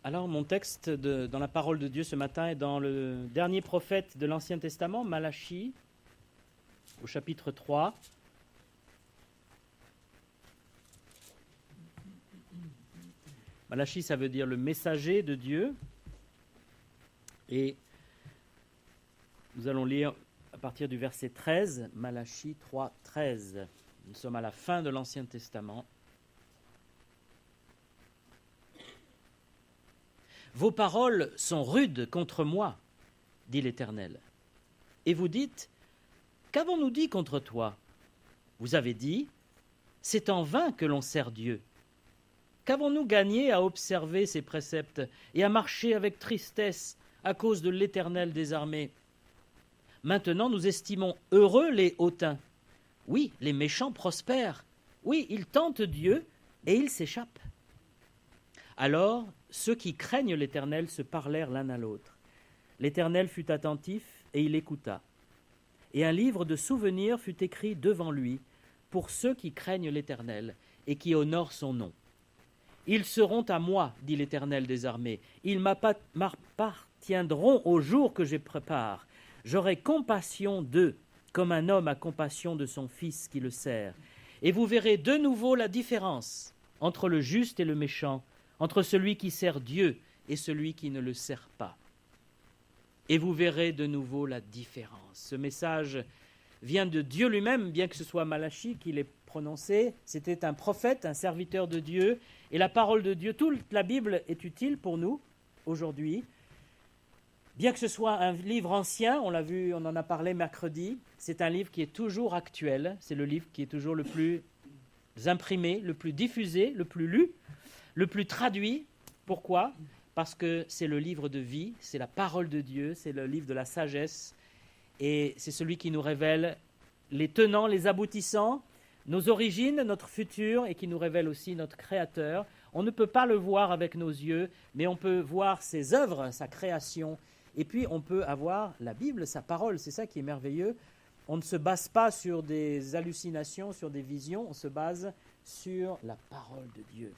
Alors, mon texte dans la parole de Dieu ce matin est dans le dernier prophète de l'Ancien Testament, Malachie, au chapitre 3. Malachie, ça veut dire le messager de Dieu. Et nous allons lire à partir du verset 13, Malachie 3, 13. Nous sommes à la fin de l'Ancien Testament. Vos paroles sont rudes contre moi, dit l'Éternel. Et vous dites, qu'avons-nous dit contre toi? Vous avez dit, c'est en vain que l'on sert Dieu. Qu'avons-nous gagné à observer ses préceptes et à marcher avec tristesse à cause de l'Éternel des armées? Maintenant, nous estimons heureux les hautains. Oui, les méchants prospèrent. Oui, ils tentent Dieu et ils s'échappent. Alors, ceux qui craignent l'Éternel se parlèrent l'un à l'autre. L'Éternel fut attentif et il écouta. Et un livre de souvenirs fut écrit devant lui pour ceux qui craignent l'Éternel et qui honorent son nom. Ils seront à moi, dit l'Éternel des armées. Ils m'appartiendront au jour que je prépare. J'aurai compassion d'eux, comme un homme a compassion de son fils qui le sert. Et vous verrez de nouveau la différence entre le juste et le méchant, entre celui qui sert Dieu et celui qui ne le sert pas. Et vous verrez de nouveau la différence. Ce message vient de Dieu lui-même, bien que ce soit Malachie qui l'ait prononcé. C'était un prophète, un serviteur de Dieu. Et la parole de Dieu, toute la Bible est utile pour nous aujourd'hui. Bien que ce soit un livre ancien, on l'a vu, on en a parlé mercredi, c'est un livre qui est toujours actuel. C'est le livre qui est toujours le plus imprimé, le plus diffusé, le plus lu, le plus traduit. Pourquoi ? Parce que c'est le livre de vie, c'est la parole de Dieu, c'est le livre de la sagesse, et c'est celui qui nous révèle les tenants, les aboutissants, nos origines, notre futur, et qui nous révèle aussi notre Créateur. On ne peut pas le voir avec nos yeux, mais on peut voir ses œuvres, sa création, et puis on peut avoir la Bible, sa parole. C'est ça qui est merveilleux. On ne se base pas sur des hallucinations, sur des visions, on se base sur la parole de Dieu.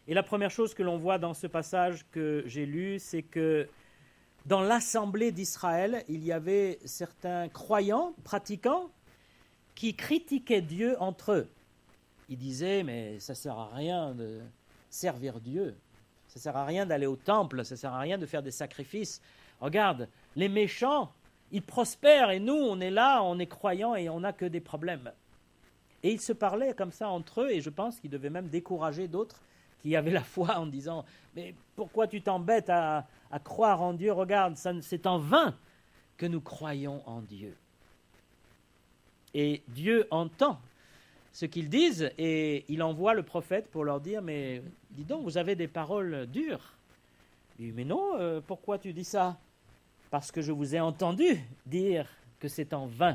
Et la première chose que l'on voit dans ce passage que j'ai lu, c'est que dans l'assemblée d'Israël, il y avait certains croyants, pratiquants, qui critiquaient Dieu entre eux. Ils disaient, mais ça ne sert à rien de servir Dieu, ça ne sert à rien d'aller au temple, ça ne sert à rien de faire des sacrifices. Regarde, les méchants, ils prospèrent et nous, on est là, on est croyants et on n'a que des problèmes. Et ils se parlaient comme ça entre eux et je pense qu'ils devaient même décourager d'autres qui avaient la foi en disant « Mais pourquoi tu t'embêtes à croire en Dieu? Regarde, c'est en vain que nous croyons en Dieu. » Et Dieu entend ce qu'ils disent et il envoie le prophète pour leur dire « Mais dis donc, vous avez des paroles dures. » Il dit « Mais non, pourquoi tu dis ça? Parce que je vous ai entendu dire que c'est en vain. »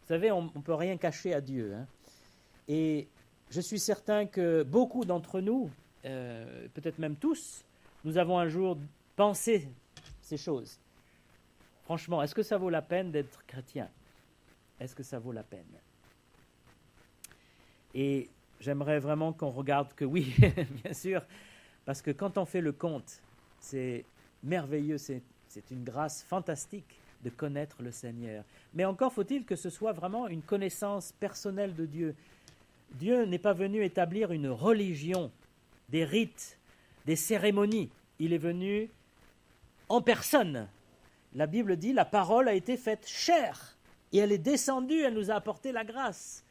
Vous savez, on ne peut rien cacher à Dieu. Hein. Et je suis certain que beaucoup d'entre nous, peut-être même tous, nous avons un jour pensé ces choses. Franchement, est-ce que ça vaut la peine d'être chrétien? Est-ce que ça vaut la peine? Et j'aimerais vraiment qu'on regarde que oui, bien sûr, parce que quand on fait le compte, c'est merveilleux, c'est une grâce fantastique de connaître le Seigneur. Mais encore faut-il que ce soit vraiment une connaissance personnelle de Dieu. Dieu n'est pas venu établir une religion, des rites, des cérémonies. Il est venu en personne. La Bible dit, la parole a été faite chair et elle est descendue, elle nous a apporté la grâce.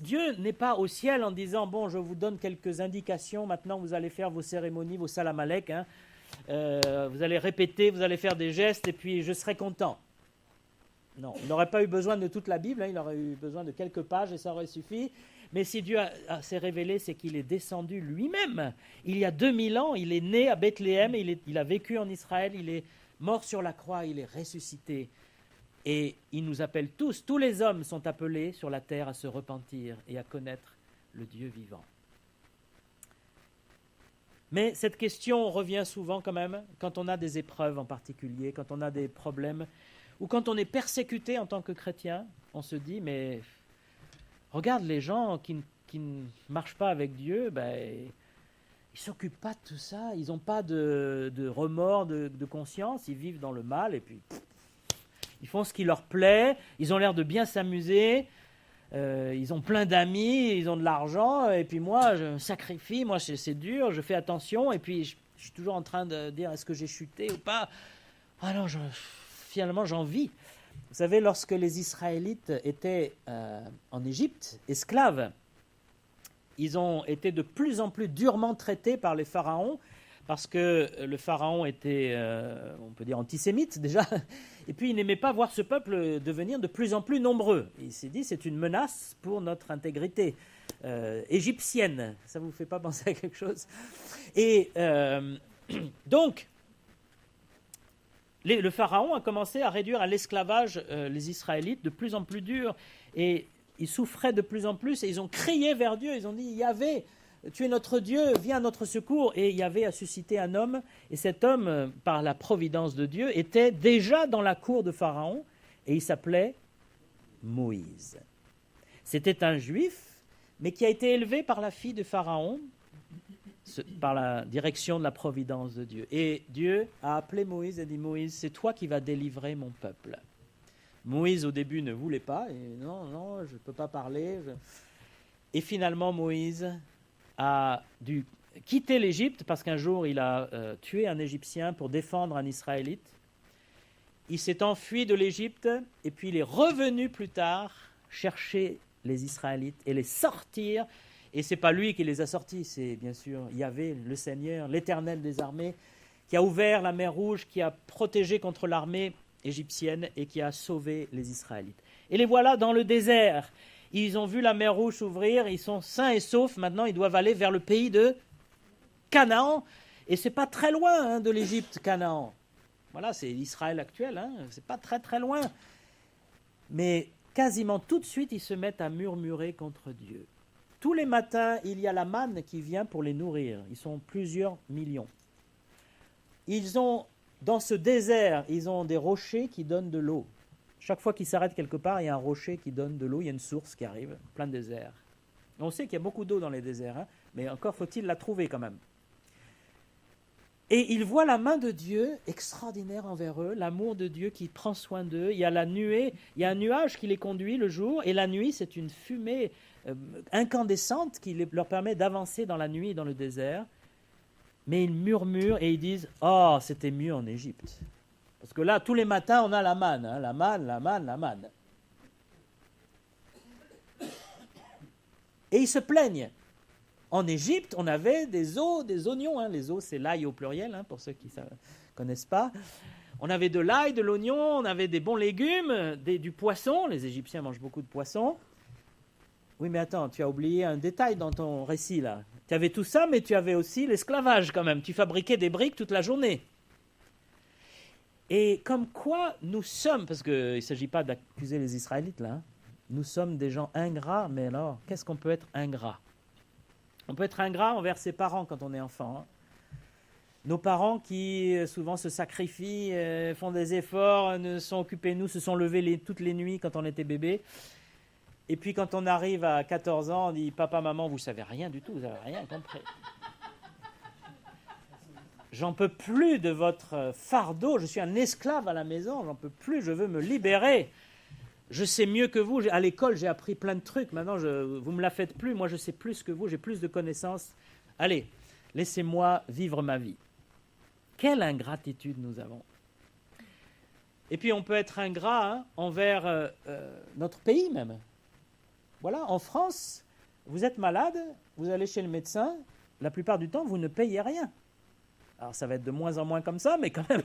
Dieu n'est pas au ciel en disant, bon, je vous donne quelques indications, maintenant vous allez faire vos cérémonies, vos salam alek, hein. Vous allez répéter, vous allez faire des gestes et puis je serai content. Non, il n'aurait pas eu besoin de toute la Bible, hein, il aurait eu besoin de quelques pages et ça aurait suffi. Mais si Dieu s'est révélé, c'est qu'il est descendu lui-même. Il y a 2000 ans, il est né à Bethléem, il a vécu en Israël, il est mort sur la croix, il est ressuscité. Et il nous appelle tous les hommes sont appelés sur la terre à se repentir et à connaître le Dieu vivant. Mais cette question revient souvent quand même, quand on a des épreuves en particulier, quand on a des problèmes, ou quand on est persécuté en tant que chrétien, on se dit, mais regarde les gens qui ne marchent pas avec Dieu, ils ne s'occupent pas de tout ça, ils n'ont pas de remords, de conscience, ils vivent dans le mal et puis ils font ce qui leur plaît, ils ont l'air de bien s'amuser, ils ont plein d'amis, ils ont de l'argent et puis moi je me sacrifie, moi c'est dur, je fais attention et puis je suis toujours en train de dire est-ce que j'ai chuté ou pas. Ah non, finalement j'en vis. Vous savez, lorsque les Israélites étaient en Égypte, esclaves, ils ont été de plus en plus durement traités par les pharaons, parce que le pharaon était, on peut dire, antisémite déjà, et puis il n'aimait pas voir ce peuple devenir de plus en plus nombreux. Il s'est dit, c'est une menace pour notre intégrité égyptienne. Ça ne vous fait pas penser à quelque chose? Et donc, le pharaon a commencé à réduire à l'esclavage les Israélites de plus en plus durs, et ils souffraient de plus en plus, et ils ont crié vers Dieu, ils ont dit, Yahvé, tu es notre Dieu, viens à notre secours. Et Yahvé a suscité un homme, et cet homme, par la providence de Dieu, était déjà dans la cour de Pharaon, et il s'appelait Moïse. C'était un juif, mais qui a été élevé par la fille de Pharaon, par la direction de la providence de Dieu. Et Dieu a appelé Moïse et dit, Moïse, c'est toi qui vas délivrer mon peuple. Moïse, au début, ne voulait pas. Et non, je ne peux pas parler. Et finalement, Moïse a dû quitter l'Égypte parce qu'un jour, il a tué un Égyptien pour défendre un Israélite. Il s'est enfui de l'Égypte et puis il est revenu plus tard chercher les Israélites et les sortir. Et ce n'est pas lui qui les a sortis, c'est bien sûr Yahvé, le Seigneur, l'Éternel des armées, qui a ouvert la mer Rouge, qui a protégé contre l'armée égyptienne et qui a sauvé les Israélites. Et les voilà dans le désert. Ils ont vu la mer Rouge s'ouvrir, ils sont sains et saufs. Maintenant, ils doivent aller vers le pays de Canaan. Et ce n'est pas très loin de l'Égypte, Canaan. Voilà, c'est l'Israël actuel, ce n'est pas très très loin. Mais quasiment tout de suite, ils se mettent à murmurer contre Dieu. Tous les matins, il y a la manne qui vient pour les nourrir. Ils sont plusieurs millions. Ils ont, dans ce désert, ils ont des rochers qui donnent de l'eau. Chaque fois qu'ils s'arrêtent quelque part, il y a un rocher qui donne de l'eau, il y a une source qui arrive, plein de désert. On sait qu'il y a beaucoup d'eau dans les déserts, mais encore faut-il la trouver quand même. Et ils voient la main de Dieu extraordinaire envers eux, l'amour de Dieu qui prend soin d'eux. Il y a la nuée, il y a un nuage qui les conduit le jour, et la nuit, c'est une fumée incandescente qui leur permet d'avancer dans la nuit et dans le désert. Mais ils murmurent et ils disent « Oh, c'était mieux en Égypte ». Parce que là, tous les matins, on a la manne, la manne, la manne, la manne. Et ils se plaignent. En Égypte, on avait des os, des oignons. Les os, c'est l'ail au pluriel, pour ceux qui ne connaissent pas. On avait de l'ail, de l'oignon, on avait des bons légumes, du poisson. Les Égyptiens mangent beaucoup de poisson. Oui, mais attends, tu as oublié un détail dans ton récit, là. Tu avais tout ça, mais tu avais aussi l'esclavage, quand même. Tu fabriquais des briques toute la journée. Et comme quoi nous sommes, parce qu'il ne s'agit pas d'accuser les Israélites, là. Nous sommes des gens ingrats, mais alors, qu'est-ce qu'on peut être ingrat? On peut être ingrat envers ses parents quand on est enfant. Nos parents qui souvent se sacrifient, font des efforts, ne sont occupés de nous, se sont levés toutes les nuits quand on était bébé. Et puis quand on arrive à 14 ans, on dit « Papa, maman, vous ne savez rien du tout, vous n'avez rien compris. J'en peux plus de votre fardeau, je suis un esclave à la maison, j'en peux plus, je veux me libérer. Je sais mieux que vous, à l'école j'ai appris plein de trucs, maintenant vous ne me la faites plus, moi je sais plus que vous, j'ai plus de connaissances. Allez, laissez-moi vivre ma vie. » Quelle ingratitude nous avons. Et puis on peut être ingrat envers notre pays même. Voilà, en France, vous êtes malade, vous allez chez le médecin, la plupart du temps, vous ne payez rien. Alors ça va être de moins en moins comme ça, mais quand même,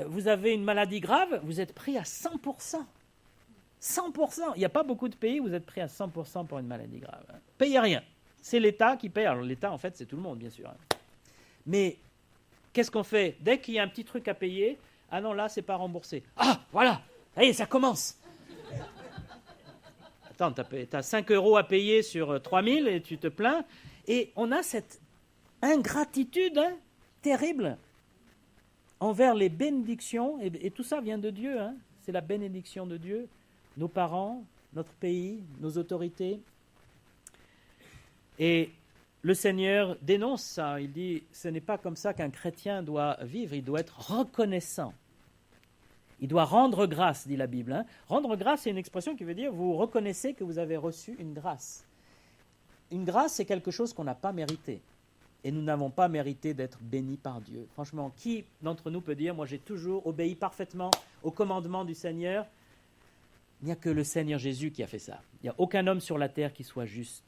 vous avez une maladie grave, vous êtes pris à 100%. 100%. Il n'y a pas beaucoup de pays où vous êtes pris à 100% pour une maladie grave. Payez rien. C'est l'État qui paye. Alors l'État, en fait, c'est tout le monde, bien sûr. Mais qu'est-ce qu'on fait? Dès qu'il y a un petit truc à payer, ah non, là, c'est pas remboursé. Ah, voilà, allez, ça commence. Attends, tu as 5 € à payer sur 3000 et tu te plains. Et on a cette ingratitude terrible envers les bénédictions. Et tout ça vient de Dieu. C'est la bénédiction de Dieu. Nos parents, notre pays, nos autorités. Et le Seigneur dénonce ça. Il dit, ce n'est pas comme ça qu'un chrétien doit vivre, il doit être reconnaissant. Il doit rendre grâce, dit la Bible. Hein. Rendre grâce, c'est une expression qui veut dire vous reconnaissez que vous avez reçu une grâce. Une grâce, c'est quelque chose qu'on n'a pas mérité. Et nous n'avons pas mérité d'être bénis par Dieu. Franchement, qui d'entre nous peut dire, moi j'ai toujours obéi parfaitement au commandement du Seigneur? Il n'y a que le Seigneur Jésus qui a fait ça. Il n'y a aucun homme sur la terre qui soit juste.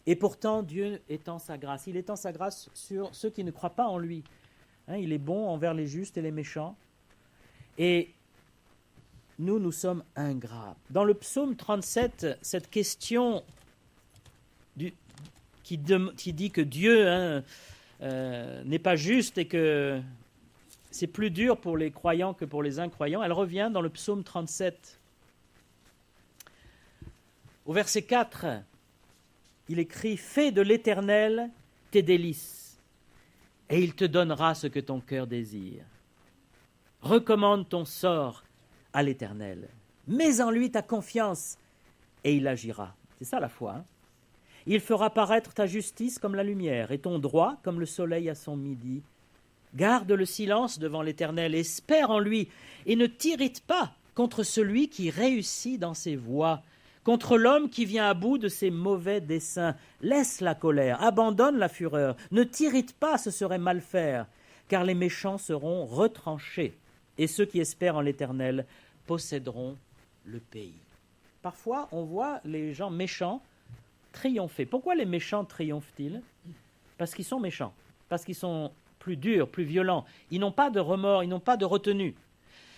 Et pourtant, Dieu étend sa grâce. Il étend sa grâce sur ceux qui ne croient pas en lui. Hein, il est bon envers les justes et les méchants. Et nous sommes ingrats. Dans le psaume 37, cette question qui dit que Dieu n'est pas juste et que c'est plus dur pour les croyants que pour les incroyants, elle revient dans le psaume 37. Au verset 4, il écrit « Fais de l'Éternel tes délices, et il te donnera ce que ton cœur désire. Recommande ton sort à l'Éternel. Mets en lui ta confiance, et il agira. » C'est ça la foi. Hein? Il fera paraître ta justice comme la lumière, et ton droit comme le soleil à son midi. Garde le silence devant l'Éternel, espère en lui, et ne t'irrite pas contre celui qui réussit dans ses voies, contre l'homme qui vient à bout de ses mauvais desseins. Laisse la colère, abandonne la fureur, ne t'irrite pas, ce serait mal faire, car les méchants seront retranchés, et ceux qui espèrent en l'Éternel posséderont le pays. Parfois, on voit les gens méchants triompher. Pourquoi les méchants triomphent-ils? Parce qu'ils sont méchants, parce qu'ils sont plus durs, plus violents. Ils n'ont pas de remords, ils n'ont pas de retenue.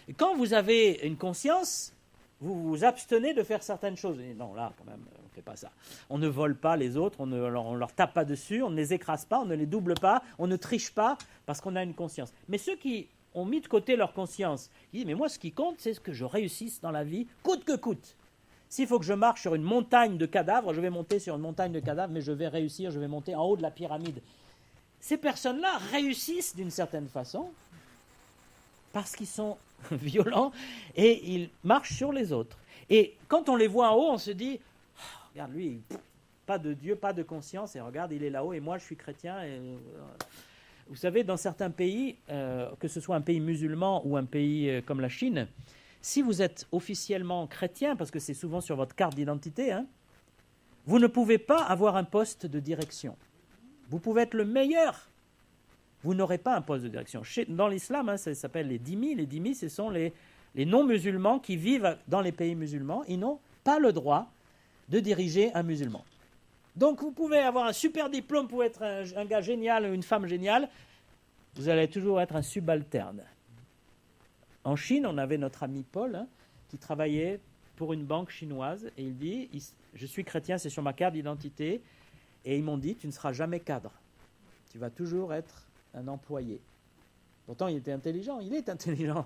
Et quand vous avez une conscience, vous vous abstenez de faire certaines choses. Et non, là, quand même, on ne fait pas ça. On ne vole pas les autres, on ne leur tape pas dessus, on ne les écrase pas, on ne les double pas, on ne triche pas, parce qu'on a une conscience. Mais ceux qui ont mis de côté leur conscience, ils disent, mais moi, ce qui compte, c'est ce que je réussisse dans la vie, coûte que coûte. S'il faut que je marche sur une montagne de cadavres, je vais monter sur une montagne de cadavres, mais je vais réussir, je vais monter en haut de la pyramide. Ces personnes-là réussissent d'une certaine façon parce qu'ils sont violents et ils marchent sur les autres. Et quand on les voit en haut, on se dit, oh, regarde lui, pas de Dieu, pas de conscience, et regarde, il est là-haut et moi je suis chrétien. Et, vous savez, dans certains pays, que ce soit un pays musulman ou un pays comme la Chine, si vous êtes officiellement chrétien, parce que c'est souvent sur votre carte d'identité, hein, vous ne pouvez pas avoir un poste de direction. Vous pouvez être le meilleur. Vous n'aurez pas un poste de direction. Dans l'islam, hein, ça s'appelle les dhimmis. Les dhimmis, ce sont les non-musulmans qui vivent dans les pays musulmans. Ils n'ont pas le droit de diriger un musulman. Donc vous pouvez avoir un super diplôme, vous pouvez être un gars génial ou une femme géniale, vous allez toujours être un subalterne. En Chine, on avait notre ami Paul, hein, qui travaillait pour une banque chinoise, et il dit, je suis chrétien, c'est sur ma carte d'identité, et ils m'ont dit, tu ne seras jamais cadre. Tu vas toujours être un employé. Pourtant, il était intelligent, il est intelligent.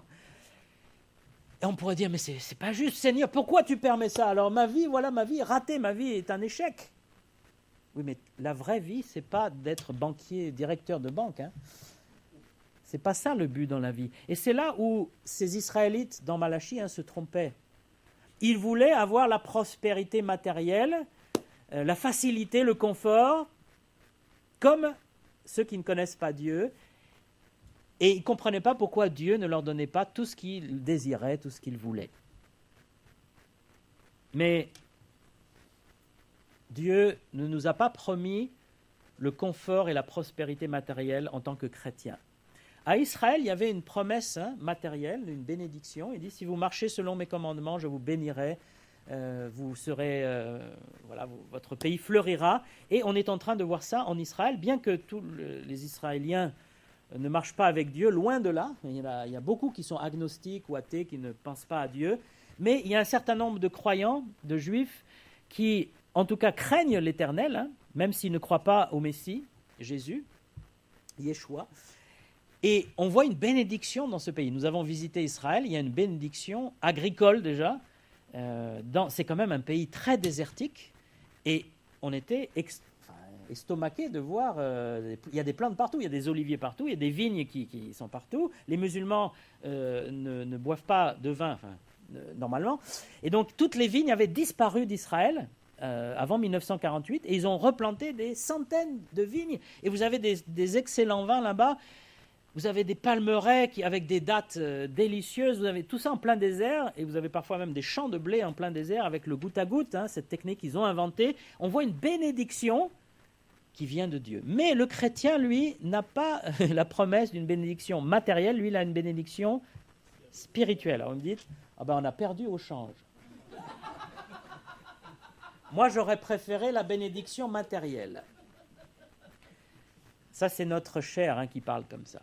Et on pourrait dire, mais c'est pas juste, Seigneur, pourquoi tu permets ça? Alors ma vie, voilà ma vie, ratée, ma vie est un échec. Oui, mais la vraie vie, c'est pas d'être banquier, directeur de banque, hein. C'est pas ça le but dans la vie. Et c'est là où ces Israélites dans Malachie se trompaient. Ils voulaient avoir la prospérité matérielle, la facilité, le confort, comme ceux qui ne connaissent pas Dieu. Et ils ne comprenaient pas pourquoi Dieu ne leur donnait pas tout ce qu'ils désiraient, tout ce qu'ils voulaient. Mais Dieu ne nous a pas promis le confort et la prospérité matérielle en tant que chrétiens. À Israël, il y avait une promesse matérielle, une bénédiction. Il dit, si vous marchez selon mes commandements, je vous bénirai, vous serez, votre pays fleurira. Et on est en train de voir ça en Israël, bien que tous les Israéliens ne marchent pas avec Dieu, loin de là. Il y a beaucoup qui sont agnostiques ou athées, qui ne pensent pas à Dieu. Mais il y a un certain nombre de croyants, de juifs, qui en tout cas craignent l'Éternel, même s'ils ne croient pas au Messie, Jésus, Yeshua. Et on voit une bénédiction dans ce pays. Nous avons visité Israël, il y a une bénédiction agricole déjà. C'est quand même un pays très désertique. Et on était estomaqués de voir, il y a des plantes partout, il y a des oliviers partout, il y a des vignes qui sont partout. Les musulmans ne boivent pas de vin, normalement. Et donc toutes les vignes avaient disparu d'Israël avant 1948, et ils ont replanté des centaines de vignes. Et vous avez des excellents vins là-bas. Vous avez des palmeraies avec des dattes délicieuses. Vous avez tout ça en plein désert. Et vous avez parfois même des champs de blé en plein désert avec le goutte à goutte, cette technique qu'ils ont inventée. On voit une bénédiction qui vient de Dieu. Mais le chrétien, lui, n'a pas la promesse d'une bénédiction matérielle. Lui, il a une bénédiction spirituelle. Alors vous me dites, on a perdu au change. Moi, j'aurais préféré la bénédiction matérielle. Ça, c'est notre chair qui parle comme ça.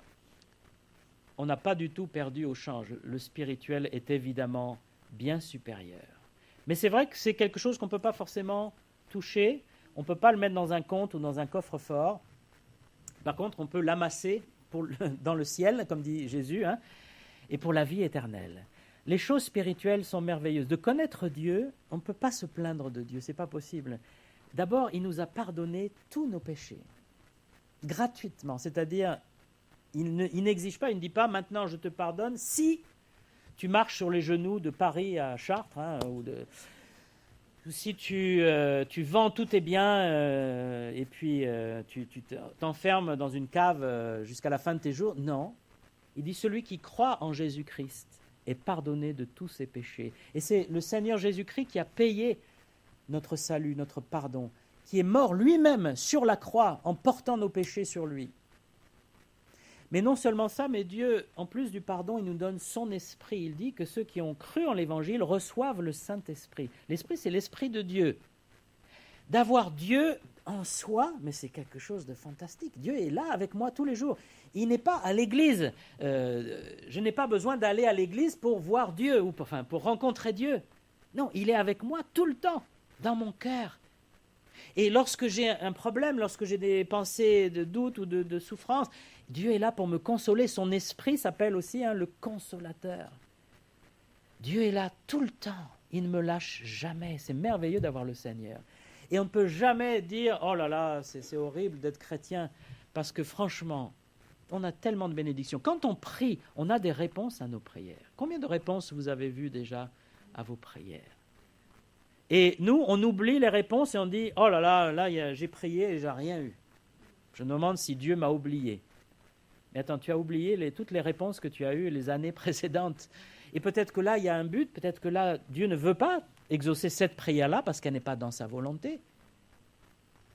On n'a pas du tout perdu au change. Le spirituel est évidemment bien supérieur. Mais c'est vrai que c'est quelque chose qu'on ne peut pas forcément toucher. On ne peut pas le mettre dans un compte ou dans un coffre-fort. Par contre, on peut l'amasser dans le ciel, comme dit Jésus, et pour la vie éternelle. Les choses spirituelles sont merveilleuses. De connaître Dieu, on ne peut pas se plaindre de Dieu, ce n'est pas possible. D'abord, il nous a pardonné tous nos péchés, gratuitement. C'est-à-dire, il n'exige pas, il ne dit pas « maintenant je te pardonne » si tu marches sur les genoux de Paris à Chartres, ou si tu vends tous tes biens et puis tu t'enfermes dans une cave jusqu'à la fin de tes jours. Non, il dit « celui qui croit en Jésus-Christ » est pardonné de tous ses péchés. Et c'est le Seigneur Jésus-Christ qui a payé notre salut, notre pardon, qui est mort lui-même sur la croix en portant nos péchés sur lui. Mais non seulement ça, mais Dieu, en plus du pardon, il nous donne son esprit. Il dit que ceux qui ont cru en l'Évangile reçoivent le Saint-Esprit. L'Esprit, c'est l'Esprit de Dieu. D'avoir Dieu en soi, mais c'est quelque chose de fantastique. Dieu est là avec moi tous les jours. Il n'est pas à l'église. Je n'ai pas besoin d'aller à l'église pour voir Dieu, ou pour rencontrer Dieu. Non, il est avec moi tout le temps, dans mon cœur. Et lorsque j'ai un problème, lorsque j'ai des pensées de doute ou de souffrance, Dieu est là pour me consoler. Son esprit s'appelle aussi le consolateur. Dieu est là tout le temps. Il ne me lâche jamais. C'est merveilleux d'avoir le Seigneur. Et on ne peut jamais dire « Oh là là, c'est horrible d'être chrétien », parce que franchement, on a tellement de bénédictions. Quand on prie, on a des réponses à nos prières. Combien de réponses vous avez vues déjà à vos prières? Et nous, on oublie les réponses et on dit « Oh là là, j'ai prié et j'ai rien eu. Je me demande si Dieu m'a oublié. » Mais attends, tu as oublié toutes les réponses que tu as eues les années précédentes. Et peut-être que là, il y a un but, peut-être que là, Dieu ne veut pas exaucer cette prière-là parce qu'elle n'est pas dans sa volonté.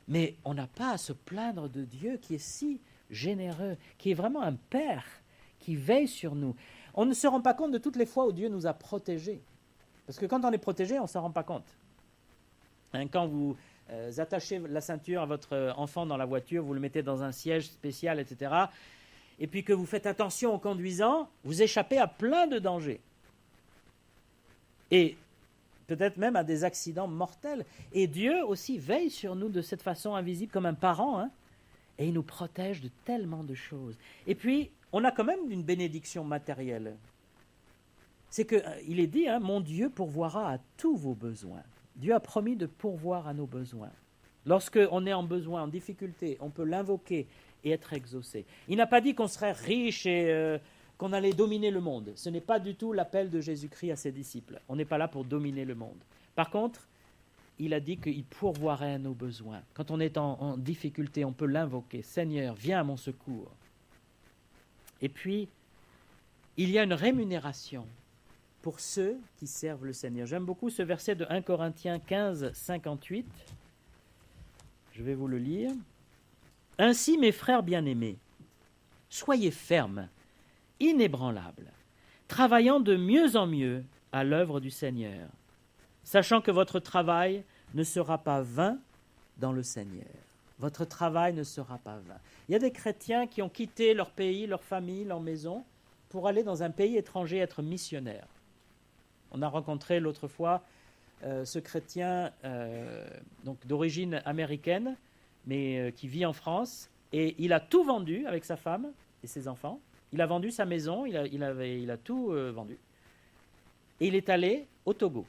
Mais on n'a pas à se plaindre de Dieu qui est si généreux, qui est vraiment un Père, qui veille sur nous. On ne se rend pas compte de toutes les fois où Dieu nous a protégés. Parce que quand on est protégé, on ne s'en rend pas compte. Quand vous attachez la ceinture à votre enfant dans la voiture, vous le mettez dans un siège spécial, etc., et puis que vous faites attention en conduisant, vous échappez à plein de dangers. Et peut-être même à des accidents mortels. Et Dieu aussi veille sur nous de cette façon invisible, comme un parent, et il nous protège de tellement de choses. Et puis, on a quand même une bénédiction matérielle. C'est qu'il est dit, mon Dieu pourvoira à tous vos besoins. Dieu a promis de pourvoir à nos besoins. Lorsqu'on est en besoin, en difficulté, on peut l'invoquer et être exaucé. Il n'a pas dit qu'on serait riche et qu'on allait dominer le monde. Ce n'est pas du tout l'appel de Jésus-Christ à ses disciples. On n'est pas là pour dominer le monde. Par contre, il a dit qu'il pourvoirait à nos besoins. Quand on est en difficulté, on peut l'invoquer. Seigneur, viens à mon secours. Et puis, il y a une rémunération pour ceux qui servent le Seigneur. J'aime beaucoup ce verset de 1 Corinthiens 15, 58. Je vais vous le lire. « Ainsi, mes frères bien-aimés, soyez fermes, inébranlables, travaillant de mieux en mieux à l'œuvre du Seigneur, sachant que votre travail ne sera pas vain dans le Seigneur. » Votre travail ne sera pas vain. Il y a des chrétiens qui ont quitté leur pays, leur famille, leur maison, pour aller dans un pays étranger être missionnaires. On a rencontré l'autre fois ce chrétien donc d'origine américaine, mais qui vit en France, et il a tout vendu avec sa femme et ses enfants. Il a vendu sa maison, il a tout vendu. Et il est allé au Togo.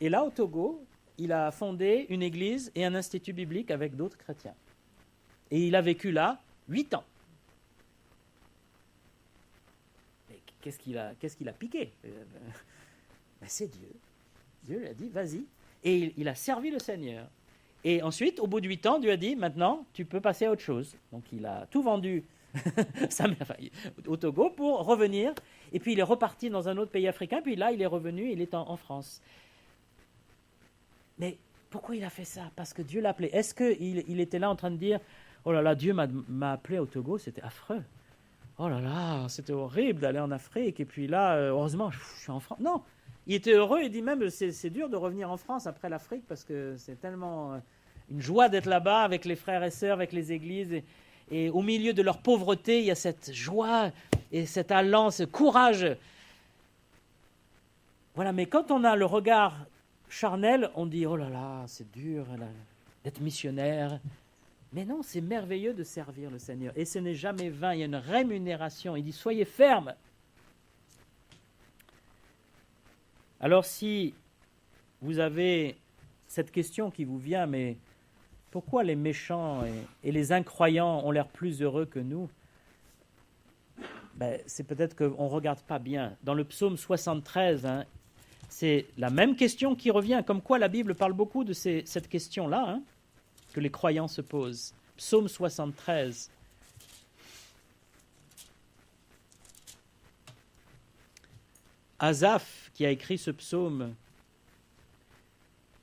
Et là, au Togo, il a fondé une église et un institut biblique avec d'autres chrétiens. Et il a vécu là 8 ans. Mais qu'est-ce qu'il a piqué? C'est Dieu. Dieu lui a dit, vas-y. Et il a servi le Seigneur. Et ensuite, au bout de 8 ans, Dieu a dit, maintenant, tu peux passer à autre chose. Donc il a tout vendu au Togo pour revenir. Et puis il est reparti dans un autre pays africain. Puis là, il est revenu, il est en France. Mais pourquoi il a fait ça? Parce que Dieu l'a appelé. Est-ce qu'il était là en train de dire, oh là là, Dieu m'a appelé au Togo, c'était affreux. Oh là là, c'était horrible d'aller en Afrique. Et puis là, heureusement, je suis en France. Non, il était heureux. Il dit même, c'est dur de revenir en France après l'Afrique parce que c'est tellement une joie d'être là-bas avec les frères et sœurs, avec les églises. Et au milieu de leur pauvreté, il y a cette joie et cet allant, ce courage. Voilà, mais quand on a le regard charnel, on dit, oh là là, c'est dur d'être missionnaire. Mais non, c'est merveilleux de servir le Seigneur. Et ce n'est jamais vain, il y a une rémunération. Il dit, soyez fermes. Alors si vous avez cette question qui vous vient, mais pourquoi les méchants et les incroyants ont l'air plus heureux que nous? C'est peut-être qu'on ne regarde pas bien. Dans le psaume 73, c'est la même question qui revient, comme quoi la Bible parle beaucoup de cette question-là, que les croyants se posent. Psaume 73. Asaph, qui a écrit ce psaume,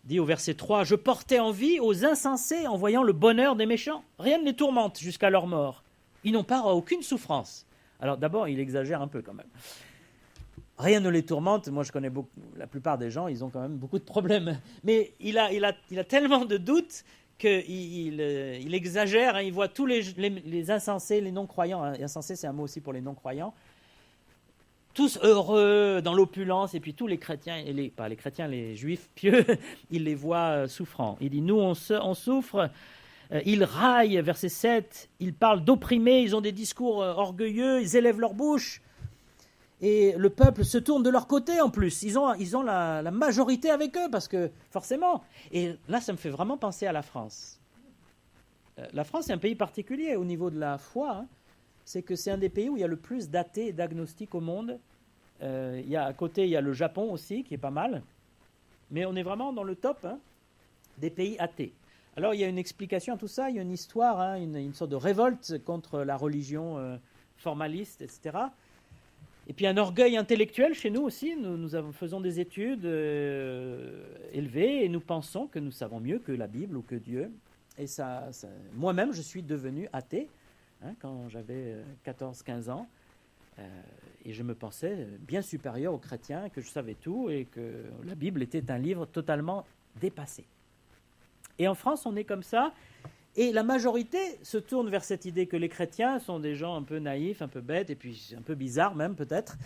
dit au verset 3, « Je portais envie aux insensés en voyant le bonheur des méchants. Rien ne les tourmente jusqu'à leur mort. Ils n'ont part à aucune souffrance. » Alors d'abord, il exagère un peu quand même. Rien ne les tourmente. Moi, je connais la plupart des gens, ils ont quand même beaucoup de problèmes. Mais il a tellement de doutes qu'il exagère. Il voit tous les insensés, les non-croyants. Insensés, c'est un mot aussi pour les non-croyants. Tous heureux dans l'opulence. Et puis tous les chrétiens, pas les chrétiens, les juifs pieux, il les voit souffrants. Il dit, nous, on souffre. Ils raillent, verset 7. Ils parlent d'opprimés. Ils ont des discours orgueilleux. Ils élèvent leur bouche. Et le peuple se tourne de leur côté en plus. Ils ont la majorité avec eux, parce que forcément. Et là, ça me fait vraiment penser à la France. La France est un pays particulier au niveau de la foi. C'est que c'est un des pays où il y a le plus d'athées et d'agnostiques au monde. À côté, il y a le Japon aussi, qui est pas mal. Mais on est vraiment dans le top des pays athées. Alors, il y a une explication à tout ça. Il y a une histoire, une sorte de révolte contre la religion formaliste, etc. Et puis un orgueil intellectuel chez nous aussi. Nous faisons des études élevées et nous pensons que nous savons mieux que la Bible ou que Dieu. Et moi-même, je suis devenu athée quand j'avais 14-15 ans. Et je me pensais bien supérieur aux chrétiens, que je savais tout et que la Bible était un livre totalement dépassé. Et en France, on est comme ça. Et la majorité se tourne vers cette idée que les chrétiens sont des gens un peu naïfs, un peu bêtes, et puis un peu bizarres même peut-être.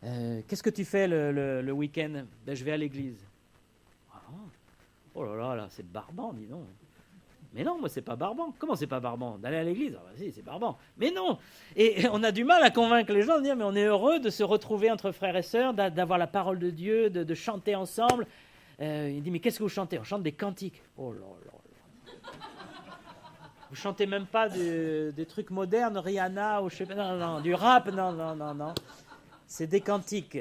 Qu'est-ce que tu fais le week-end? Je vais à l'église. Oh là là, c'est barbant, dis donc. Mais non, moi c'est pas barbant. Comment c'est pas barbant? D'aller à l'église? Si, c'est barbant. Mais non. Et on a du mal à convaincre les gens de dire, mais on est heureux de se retrouver entre frères et sœurs, d'avoir la parole de Dieu, de chanter ensemble. Il dit, mais qu'est-ce que vous chantez? On chante des cantiques. Oh là là. Vous chantez même pas des trucs modernes, Rihanna ou je sais pas, non, du rap, non. C'est des cantiques.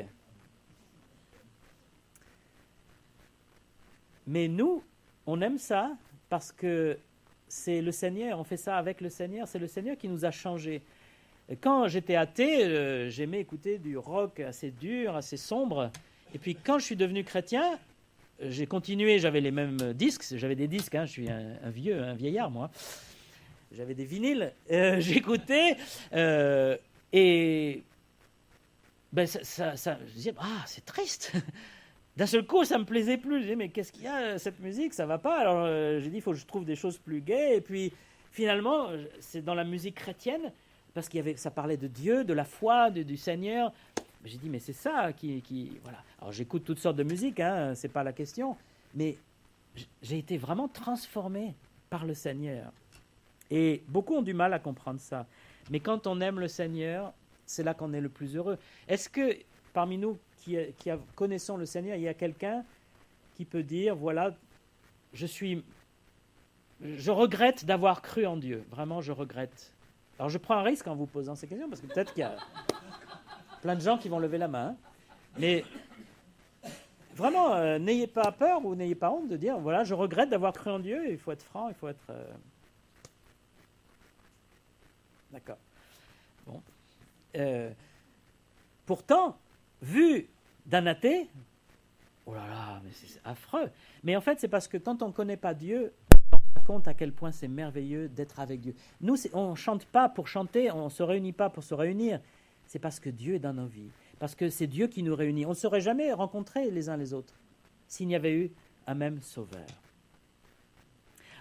Mais nous, on aime ça parce que c'est le Seigneur, on fait ça avec le Seigneur, c'est le Seigneur qui nous a changés. Quand j'étais athée, j'aimais écouter du rock assez dur, assez sombre. Et puis quand je suis devenu chrétien, j'ai continué, j'avais les mêmes disques, j'avais des disques, je suis un vieillard moi. J'avais des vinyles, j'écoutais, et je disais, c'est triste. D'un seul coup, ça ne me plaisait plus. Je disais, mais qu'est-ce qu'il y a, cette musique, ça ne va pas. Alors j'ai dit, il faut que je trouve des choses plus gaies. Et puis finalement, c'est dans la musique chrétienne, parce ça parlait de Dieu, de la foi, du Seigneur. J'ai dit, mais c'est ça voilà. Alors j'écoute toutes sortes de musique, c'est pas la question, mais j'ai été vraiment transformé par le Seigneur. Et beaucoup ont du mal à comprendre ça. Mais quand on aime le Seigneur, c'est là qu'on est le plus heureux. Est-ce que parmi nous qui connaissons le Seigneur, il y a quelqu'un qui peut dire, voilà, je regrette d'avoir cru en Dieu. Vraiment, je regrette. Alors je prends un risque en vous posant ces questions, parce que peut-être qu'il y a plein de gens qui vont lever la main. Mais Vraiment, n'ayez pas peur ou n'ayez pas honte de dire, voilà, je regrette d'avoir cru en Dieu, il faut être franc, il faut être... D'accord. Bon. Pourtant, vu d'un athée, oh là là, mais c'est affreux. Mais en fait, c'est parce que quand on ne connaît pas Dieu, on se rend compte à quel point c'est merveilleux d'être avec Dieu. Nous, on ne chante pas pour chanter, on ne se réunit pas pour se réunir. C'est parce que Dieu est dans nos vies. Parce que c'est Dieu qui nous réunit. On ne serait jamais rencontrés les uns les autres s'il n'y avait eu un même Sauveur.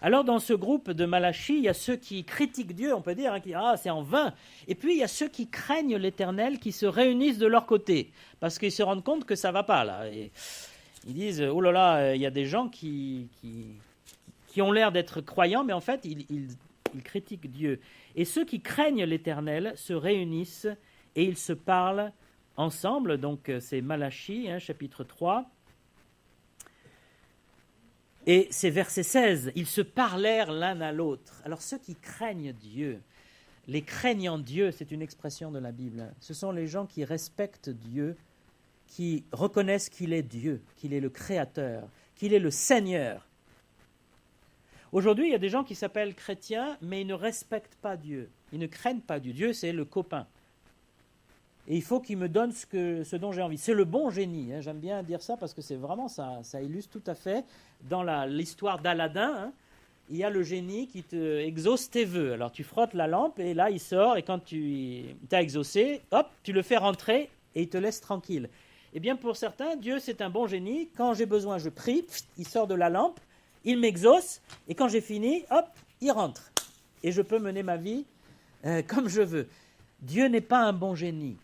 Alors dans ce groupe de Malachie, il y a ceux qui critiquent Dieu, on peut dire, qui disent « Ah, c'est en vain ». Et puis il y a ceux qui craignent l'Éternel, qui se réunissent de leur côté, parce qu'ils se rendent compte que ça ne va pas là. Et ils disent « Oh là là, il y a des gens qui ont l'air d'être croyants, mais en fait, ils critiquent Dieu ». Et ceux qui craignent l'Éternel se réunissent et ils se parlent ensemble. Donc c'est Malachie, chapitre 3. Et c'est verset 16, ils se parlèrent l'un à l'autre. Alors ceux qui craignent Dieu, les craignants Dieu, c'est une expression de la Bible, ce sont les gens qui respectent Dieu, qui reconnaissent qu'il est Dieu, qu'il est le Créateur, qu'il est le Seigneur. Aujourd'hui, il y a des gens qui s'appellent chrétiens, mais ils ne respectent pas Dieu, ils ne craignent pas Dieu. Dieu, c'est le copain. Et il faut qu'il me donne ce dont j'ai envie. C'est le bon génie. J'aime bien dire ça parce que c'est vraiment ça illustre tout à fait. Dans l'histoire d'Aladin, il y a le génie qui te exauce tes vœux. Alors tu frottes la lampe et là il sort et quand tu t'as exaucé, hop, tu le fais rentrer et il te laisse tranquille. Eh bien pour certains, Dieu c'est un bon génie. Quand j'ai besoin, je prie, il sort de la lampe, il m'exauce et quand j'ai fini, hop, il rentre. Et je peux mener ma vie comme je veux. Dieu n'est pas un bon génie.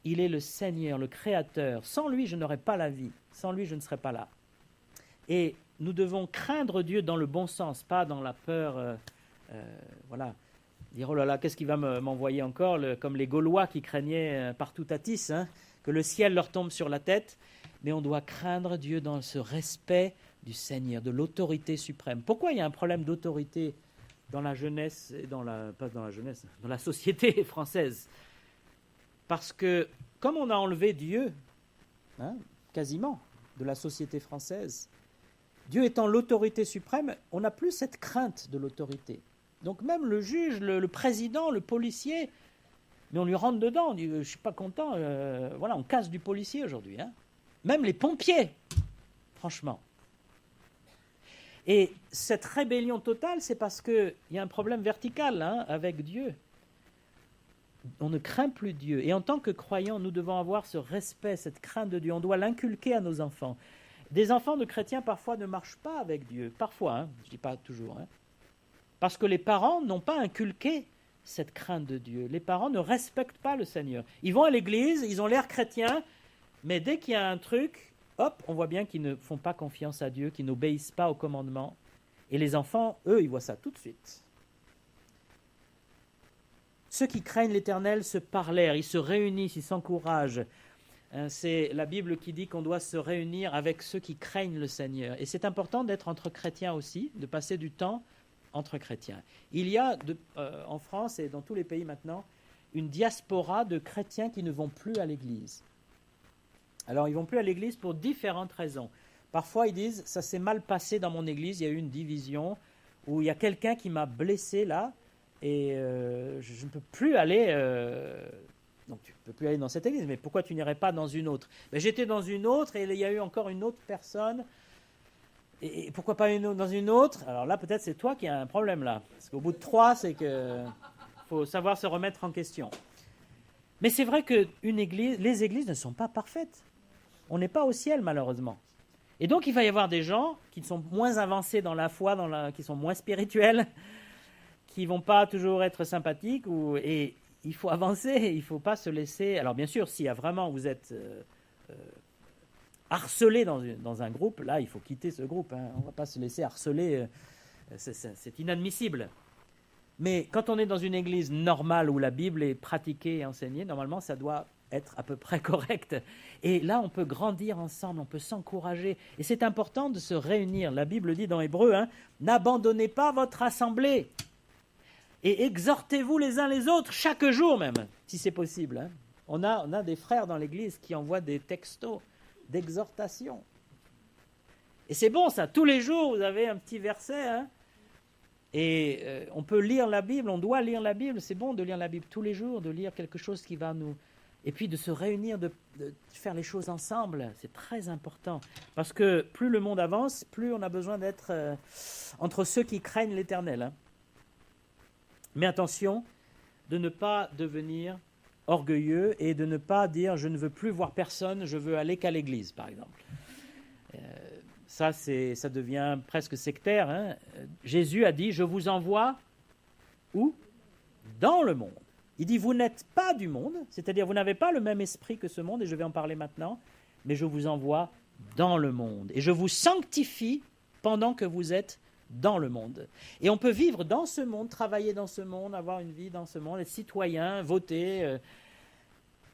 Il est le Seigneur, le Créateur. Sans lui, je n'aurais pas la vie. Sans lui, je ne serais pas là. Et nous devons craindre Dieu dans le bon sens, pas dans la peur. Voilà. Dire, oh là là, qu'est-ce qu'il va m'envoyer encore, comme les Gaulois qui craignaient Partoustatis, que le ciel leur tombe sur la tête. Mais on doit craindre Dieu dans ce respect du Seigneur, de l'autorité suprême. Pourquoi il y a un problème d'autorité dans la jeunesse, et dans la société française? Parce que, comme on a enlevé Dieu, quasiment, de la société française, Dieu étant l'autorité suprême, on n'a plus cette crainte de l'autorité. Donc même le juge, le président, le policier, mais on lui rentre dedans, on dit « je ne suis pas content », voilà, on casse du policier aujourd'hui. Même les pompiers, franchement. Et cette rébellion totale, c'est parce qu'il y a un problème vertical avec Dieu. On ne craint plus Dieu. Et en tant que croyants, nous devons avoir ce respect, cette crainte de Dieu. On doit l'inculquer à nos enfants. Des enfants de chrétiens, parfois, ne marchent pas avec Dieu. Parfois, je ne dis pas toujours. Parce que les parents n'ont pas inculqué cette crainte de Dieu. Les parents ne respectent pas le Seigneur. Ils vont à l'église, ils ont l'air chrétiens, mais dès qu'il y a un truc, hop, on voit bien qu'ils ne font pas confiance à Dieu, qu'ils n'obéissent pas aux commandements. Et les enfants, eux, ils voient ça tout de suite. Ceux qui craignent l'Éternel se parlèrent, ils se réunissent, ils s'encouragent. C'est la Bible qui dit qu'on doit se réunir avec ceux qui craignent le Seigneur. Et c'est important d'être entre chrétiens aussi, de passer du temps entre chrétiens. Il y a en France et dans tous les pays maintenant une diaspora de chrétiens qui ne vont plus à l'église. Alors ils ne vont plus à l'église pour différentes raisons. Parfois ils disent « ça s'est mal passé dans mon église, il y a eu une division, ou il y a quelqu'un qui m'a blessé là, et je ne peux plus aller... donc tu ne peux plus aller dans cette église, mais pourquoi tu n'irais pas dans une autre ? Ben, j'étais dans une autre et il y a eu encore une autre personne, et pourquoi pas dans une autre ? Alors là, peut-être c'est toi qui as un problème là, parce qu'au bout de 3, c'est qu'il faut savoir se remettre en question. Mais c'est vrai que les églises ne sont pas parfaites. On n'est pas au ciel malheureusement. Et donc il va y avoir des gens qui sont moins avancés dans la foi, qui sont moins spirituels, qui ne vont pas toujours être sympathiques, et il faut avancer, il ne faut pas se laisser... Alors bien sûr, si vraiment vous êtes harcelé dans un groupe, là il faut quitter ce groupe, on ne va pas se laisser harceler, c'est inadmissible. Mais quand on est dans une église normale où la Bible est pratiquée et enseignée, normalement ça doit être à peu près correct. Et là on peut grandir ensemble, on peut s'encourager, et c'est important de se réunir. La Bible dit dans Hébreux, n'abandonnez pas votre assemblée. Et exhortez-vous les uns les autres, chaque jour même, si c'est possible. On a des frères dans l'église qui envoient des textos d'exhortation. Et c'est bon ça, tous les jours vous avez un petit verset, hein. Et on peut lire la Bible, on doit lire la Bible, c'est bon de lire la Bible tous les jours, de lire quelque chose qui va nous... Et puis de se réunir, de faire les choses ensemble, c'est très important. Parce que plus le monde avance, plus on a besoin d'être entre ceux qui craignent l'Éternel, hein. Mais attention de ne pas devenir orgueilleux et de ne pas dire « je ne veux plus voir personne, je veux aller qu'à l'église », par exemple. Ça devient presque sectaire, hein. Jésus a dit « je vous envoie où ? Dans le monde ». Il dit « vous n'êtes pas du monde », c'est-à-dire vous n'avez pas le même esprit que ce monde, et je vais en parler maintenant, mais je vous envoie dans le monde. Et je vous sanctifie pendant que vous êtes dans le monde. Et on peut vivre dans ce monde, travailler dans ce monde, avoir une vie dans ce monde, être citoyen, voter,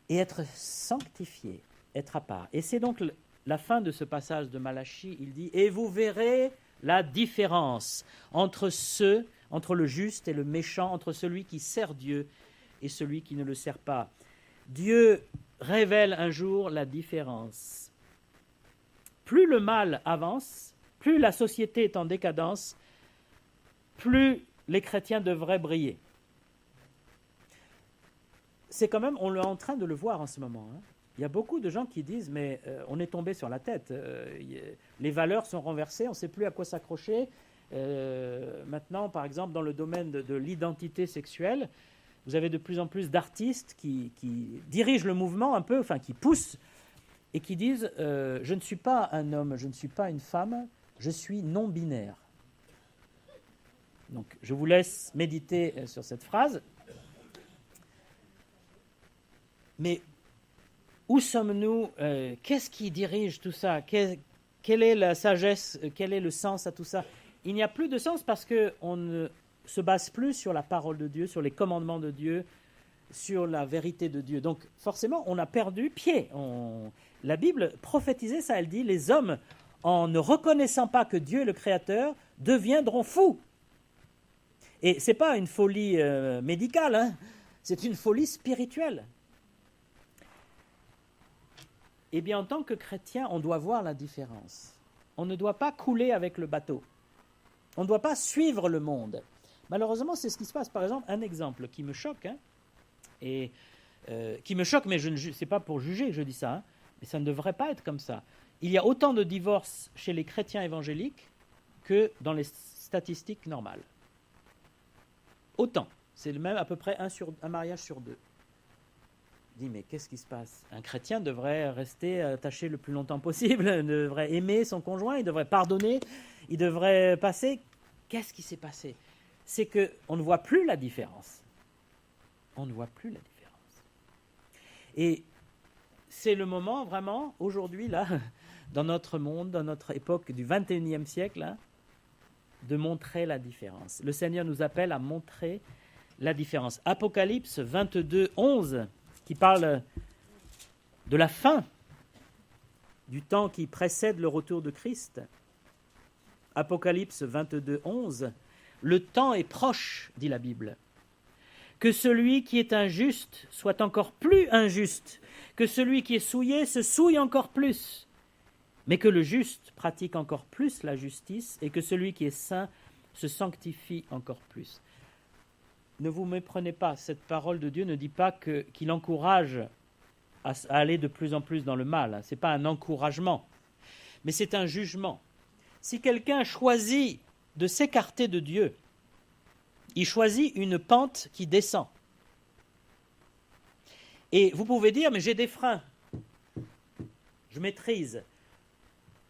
et être sanctifié, être à part. Et c'est donc la fin de ce passage de Malachie, il dit « Et vous verrez la différence entre le juste et le méchant, entre celui qui sert Dieu et celui qui ne le sert pas. » Dieu révèle un jour la différence. Plus le mal avance, plus la société est en décadence, plus les chrétiens devraient briller. C'est quand même, on est en train de le voir en ce moment, hein. Il y a beaucoup de gens qui disent « mais on est tombé sur la tête, les valeurs sont renversées, on ne sait plus à quoi s'accrocher. Maintenant, par exemple, dans le domaine de l'identité sexuelle, vous avez de plus en plus d'artistes qui dirigent le mouvement un peu, enfin qui poussent, et qui disent je ne suis pas un homme, je ne suis pas une femme, je suis non-binaire ». Donc, je vous laisse méditer sur cette phrase. Mais où sommes-nous? Qu'est-ce qui dirige tout ça? Quelle est la sagesse? Quel est le sens à tout ça? Il n'y a plus de sens parce qu'on ne se base plus sur la parole de Dieu, sur les commandements de Dieu, sur la vérité de Dieu. Donc forcément, on a perdu pied. La Bible prophétisait ça, elle dit « Les hommes, en ne reconnaissant pas que Dieu est le Créateur, deviendront fous. » Et ce n'est pas une folie médicale, hein, c'est une folie spirituelle. Eh bien, en tant que chrétien, on doit voir la différence. On ne doit pas couler avec le bateau. On ne doit pas suivre le monde. Malheureusement, c'est ce qui se passe. Par exemple, un exemple qui me choque, hein, qui me choque, mais ce n'est pas pour juger que je dis ça, hein, mais ça ne devrait pas être comme ça. Il y a autant de divorces chez les chrétiens évangéliques que dans les statistiques normales. Autant. C'est même à peu près un mariage sur deux. Je dis, mais qu'est-ce qui se passe? Un chrétien devrait rester attaché le plus longtemps possible, il devrait aimer son conjoint, il devrait pardonner, il devrait passer. Qu'est-ce qui s'est passé? C'est qu'on ne voit plus la différence. On ne voit plus la différence. Et c'est le moment vraiment, aujourd'hui, là, dans notre monde, dans notre époque du 21e siècle, là, de montrer la différence. Le Seigneur nous appelle à montrer la différence. Apocalypse 22, 11, qui parle de la fin du temps qui précède le retour de Christ. Apocalypse 22, 11, le temps est proche, dit la Bible. Que celui qui est injuste soit encore plus injuste, que celui qui est souillé se souille encore plus, mais que le juste pratique encore plus la justice et que celui qui est saint se sanctifie encore plus. Ne vous méprenez pas, cette parole de Dieu ne dit pas qu'il encourage à aller de plus en plus dans le mal. Ce n'est pas un encouragement, mais c'est un jugement. Si quelqu'un choisit de s'écarter de Dieu, il choisit une pente qui descend. Et vous pouvez dire, mais j'ai des freins, je maîtrise,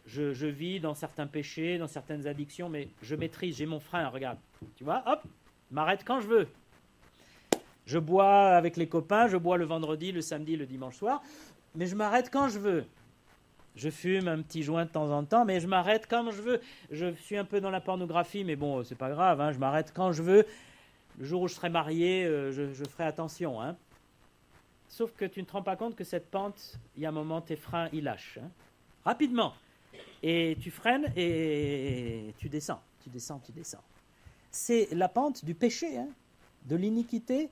je vis dans certains péchés, dans certaines addictions, mais je maîtrise, j'ai mon frein, regarde, tu vois, hop, je m'arrête quand je veux. Je bois avec les copains, je bois le vendredi, le samedi, le dimanche soir, mais je m'arrête quand je veux. Je fume un petit joint de temps en temps, mais je m'arrête quand je veux. Je suis un peu dans la pornographie, mais bon, c'est pas grave, hein, je m'arrête quand je veux. Le jour où je serai marié, je ferai attention. Hein. Sauf que tu ne te rends pas compte que cette pente, il y a un moment, tes freins, ils lâchent. Hein. Rapidement. Et tu freines et tu descends. Tu descends. C'est la pente du péché, hein, de l'iniquité.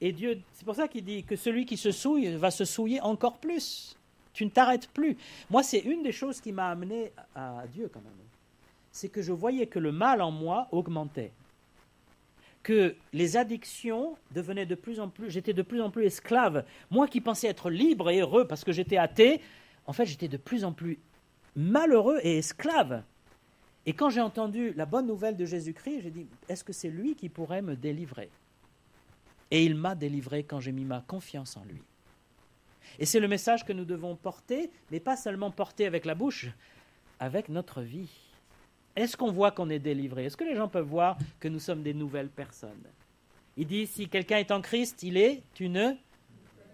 Et Dieu, c'est pour ça qu'il dit que celui qui se souille va se souiller encore plus. Tu ne t'arrêtes plus. Moi, c'est une des choses qui m'a amené à Dieu quand même. C'est que je voyais que le mal en moi augmentait. Que les addictions devenaient de plus en plus... J'étais de plus en plus esclave. Moi qui pensais être libre et heureux parce que j'étais athée, en fait, j'étais de plus en plus malheureux et esclave. Et quand j'ai entendu la bonne nouvelle de Jésus-Christ, j'ai dit, est-ce que c'est lui qui pourrait me délivrer ? Et il m'a délivré quand j'ai mis ma confiance en lui. Et c'est le message que nous devons porter, mais pas seulement porter avec la bouche, avec notre vie. Est-ce qu'on voit qu'on est délivré ? Est-ce que les gens peuvent voir que nous sommes des nouvelles personnes ? Il dit, si quelqu'un est en Christ, il est une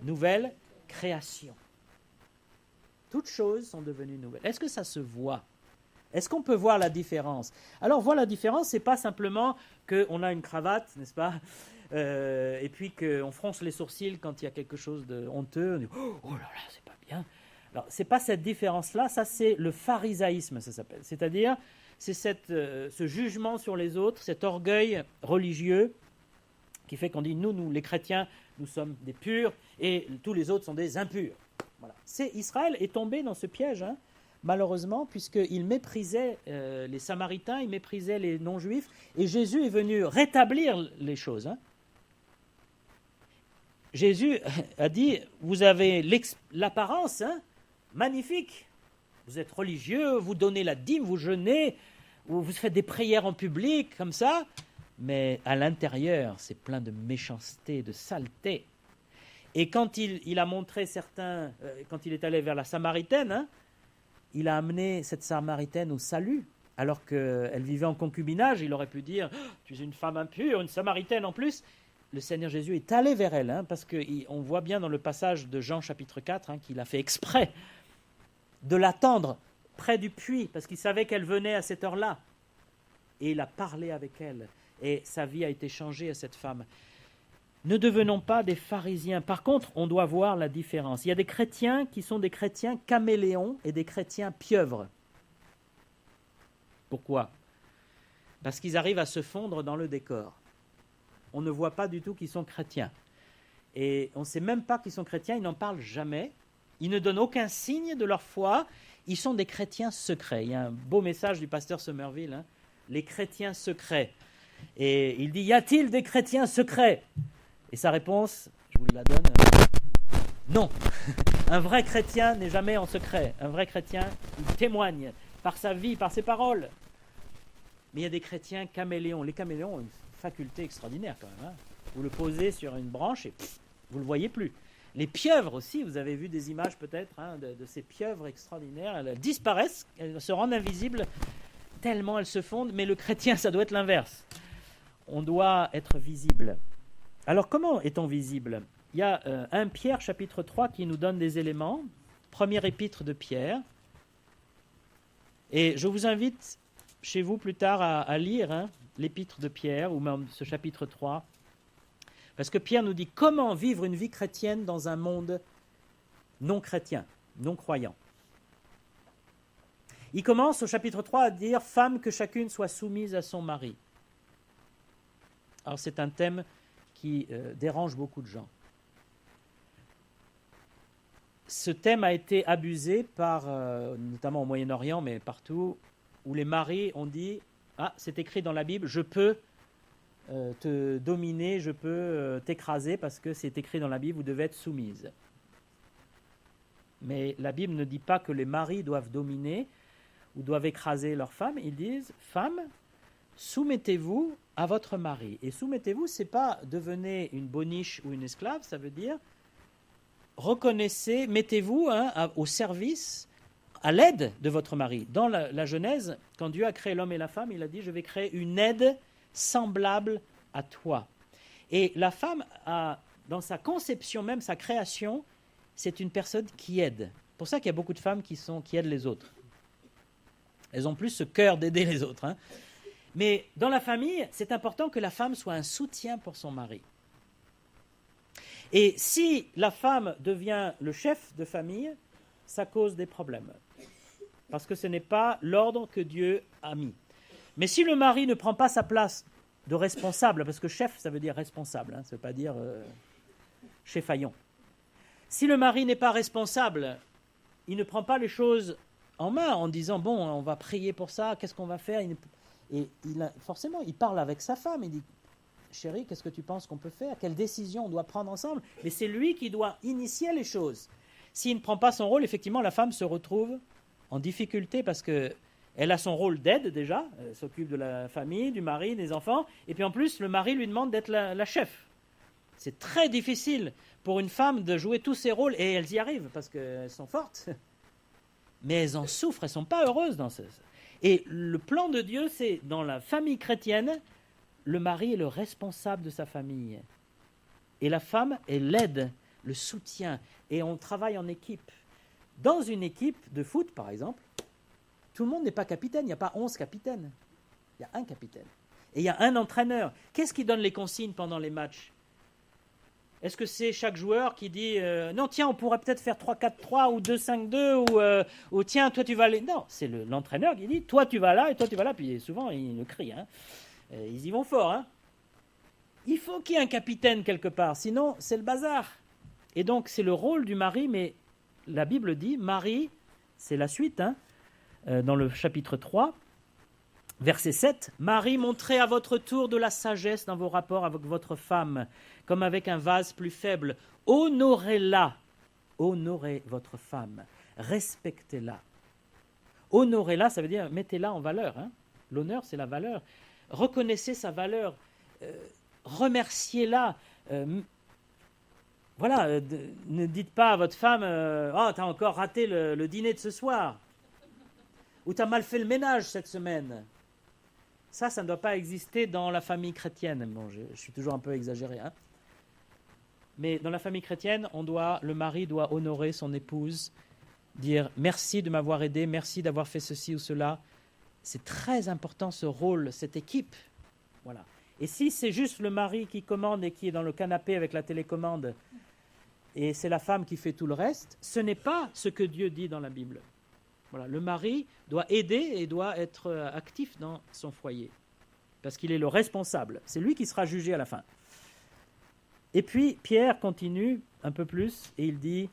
nouvelle création. Toutes choses sont devenues nouvelles. Est-ce que ça se voit ? Est-ce qu'on peut voir la différence ? Alors, voir la différence, ce n'est pas simplement qu'on a une cravate, n'est-ce pas ? Et puis qu'on fronce les sourcils quand il y a quelque chose de honteux. On dit, oh là là, c'est pas bien. Alors, ce n'est pas cette différence-là, ça c'est le pharisaïsme, ça s'appelle. C'est-à-dire, c'est ce jugement sur les autres, cet orgueil religieux qui fait qu'on dit, nous, les chrétiens, nous sommes des purs et tous les autres sont des impurs. Voilà. Israël est tombé dans ce piège, malheureusement, puisqu'il méprisait les Samaritains, il méprisait les non-juifs, et Jésus est venu rétablir les choses. Jésus a dit, vous avez l'apparence magnifique, vous êtes religieux, vous donnez la dîme, vous jeûnez, vous faites des prières en public, comme ça, mais à l'intérieur, c'est plein de méchanceté, de saleté. Et quand il a montré certains, quand il est allé vers la Samaritaine, il a amené cette Samaritaine au salut, alors qu'elle vivait en concubinage. Il aurait pu dire, tu es une femme impure, une Samaritaine en plus. Le Seigneur Jésus est allé vers elle, parce qu'on voit bien dans le passage de Jean chapitre 4 qu'il a fait exprès de l'attendre près du puits, parce qu'il savait qu'elle venait à cette heure-là. Et il a parlé avec elle, et sa vie a été changée à cette femme. Ne devenons pas des pharisiens. Par contre, on doit voir la différence. Il y a des chrétiens qui sont des chrétiens caméléons et des chrétiens pieuvres. Pourquoi ? Parce qu'ils arrivent à se fondre dans le décor. On ne voit pas du tout qu'ils sont chrétiens. Et on ne sait même pas qu'ils sont chrétiens, ils n'en parlent jamais. Ils ne donnent aucun signe de leur foi. Ils sont des chrétiens secrets. Il y a un beau message du pasteur Somerville, les chrétiens secrets. Et il dit, y a-t-il des chrétiens secrets ? Et sa réponse, je vous la donne, non. Un vrai chrétien n'est jamais en secret. Un vrai chrétien, il témoigne par sa vie, par ses paroles. Mais il y a des chrétiens caméléons. Les caméléons ont une faculté extraordinaire quand même. Vous le posez sur une branche et vous ne le voyez plus. Les pieuvres aussi, vous avez vu des images peut-être de ces pieuvres extraordinaires. Elles disparaissent, elles se rendent invisibles tellement elles se fondent. Mais le chrétien, ça doit être l'inverse. On doit être visible. Alors, comment est-on visible ? Il y a 1 Pierre, chapitre 3, qui nous donne des éléments. Première épître de Pierre. Et je vous invite, chez vous, plus tard, à lire l'épître de Pierre, ou même ce chapitre 3. Parce que Pierre nous dit comment vivre une vie chrétienne dans un monde non chrétien, non croyant. Il commence au chapitre 3 à dire « Femme, que chacune soit soumise à son mari ». Alors, c'est un thème qui dérange beaucoup de gens. Ce thème a été abusé par, notamment au Moyen-Orient, mais partout, où les maris ont dit « Ah, c'est écrit dans la Bible, je peux te dominer, je peux t'écraser parce que c'est écrit dans la Bible, vous devez être soumise. » Mais la Bible ne dit pas que les maris doivent dominer ou doivent écraser leurs femmes. Ils disent « Femmes, soumettez-vous à votre mari. » Et soumettez-vous, ce n'est pas devenez une boniche ou une esclave, ça veut dire reconnaissez, mettez-vous au service, à l'aide de votre mari. Dans la Genèse, quand Dieu a créé l'homme et la femme, il a dit « Je vais créer une aide semblable à toi. » Et la femme, dans sa conception même, sa création, c'est une personne qui aide. C'est pour ça qu'il y a beaucoup de femmes qui aident les autres. Elles ont plus ce cœur d'aider les autres. Mais dans la famille, c'est important que la femme soit un soutien pour son mari. Et si la femme devient le chef de famille, ça cause des problèmes. Parce que ce n'est pas l'ordre que Dieu a mis. Mais si le mari ne prend pas sa place de responsable, parce que chef, ça veut dire responsable, ça ne veut pas dire chefaillon. Si le mari n'est pas responsable, il ne prend pas les choses en main en disant, bon, on va prier pour ça, qu'est-ce qu'on va faire? Forcément, il parle avec sa femme, il dit, chérie, qu'est-ce que tu penses qu'on peut faire? Quelle décision on doit prendre ensemble? Mais c'est lui qui doit initier les choses. S'il ne prend pas son rôle, effectivement, la femme se retrouve en difficulté parce qu'elle a son rôle d'aide déjà, elle s'occupe de la famille, du mari, des enfants, et puis en plus, le mari lui demande d'être la chef. C'est très difficile pour une femme de jouer tous ses rôles, et elles y arrivent parce qu'elles sont fortes. Mais elles en souffrent, elles ne sont pas heureuses dans ce... Et le plan de Dieu, c'est dans la famille chrétienne, le mari est le responsable de sa famille. Et la femme est l'aide, le soutien. Et on travaille en équipe. Dans une équipe de foot, par exemple, tout le monde n'est pas capitaine. Il n'y a pas 11 capitaines. Il y a un capitaine. Et il y a un entraîneur. Qu'est-ce qui donne les consignes pendant les matchs? Est-ce que c'est chaque joueur qui dit non, tiens, on pourrait peut-être faire 3-4-3 ou 2-5-2 ou tiens, toi tu vas aller. Non, c'est l'entraîneur qui dit toi tu vas là et toi tu vas là. Puis souvent, ils le crient. Hein. Ils y vont fort. Hein. Il faut qu'il y ait un capitaine quelque part, sinon c'est le bazar. Et donc c'est le rôle du mari, mais la Bible dit, Marie, c'est la suite, hein, dans le chapitre 3, verset 7, Marie, montrez à votre tour de la sagesse dans vos rapports avec votre femme, comme avec un vase plus faible. Honorez-la, honorez votre femme, respectez-la. Honorez-la, ça veut dire mettez-la en valeur. Hein. L'honneur, c'est la valeur. Reconnaissez sa valeur, remerciez-la. Ne dites pas à votre femme oh, t'as encore raté le dîner de ce soir, ou t'as mal fait le ménage cette semaine. Ça ne doit pas exister dans la famille chrétienne. Bon, je suis toujours un peu exagéré, hein. Mais dans la famille chrétienne, le mari doit honorer son épouse, dire merci de m'avoir aidé, merci d'avoir fait ceci ou cela. C'est très important ce rôle, cette équipe. Voilà. Et si c'est juste le mari qui commande et qui est dans le canapé avec la télécommande, et c'est la femme qui fait tout le reste, ce n'est pas ce que Dieu dit dans la Bible. Voilà. Le mari doit aider et doit être actif dans son foyer, parce qu'il est le responsable. C'est lui qui sera jugé à la fin. Et puis, Pierre continue un peu plus, et il dit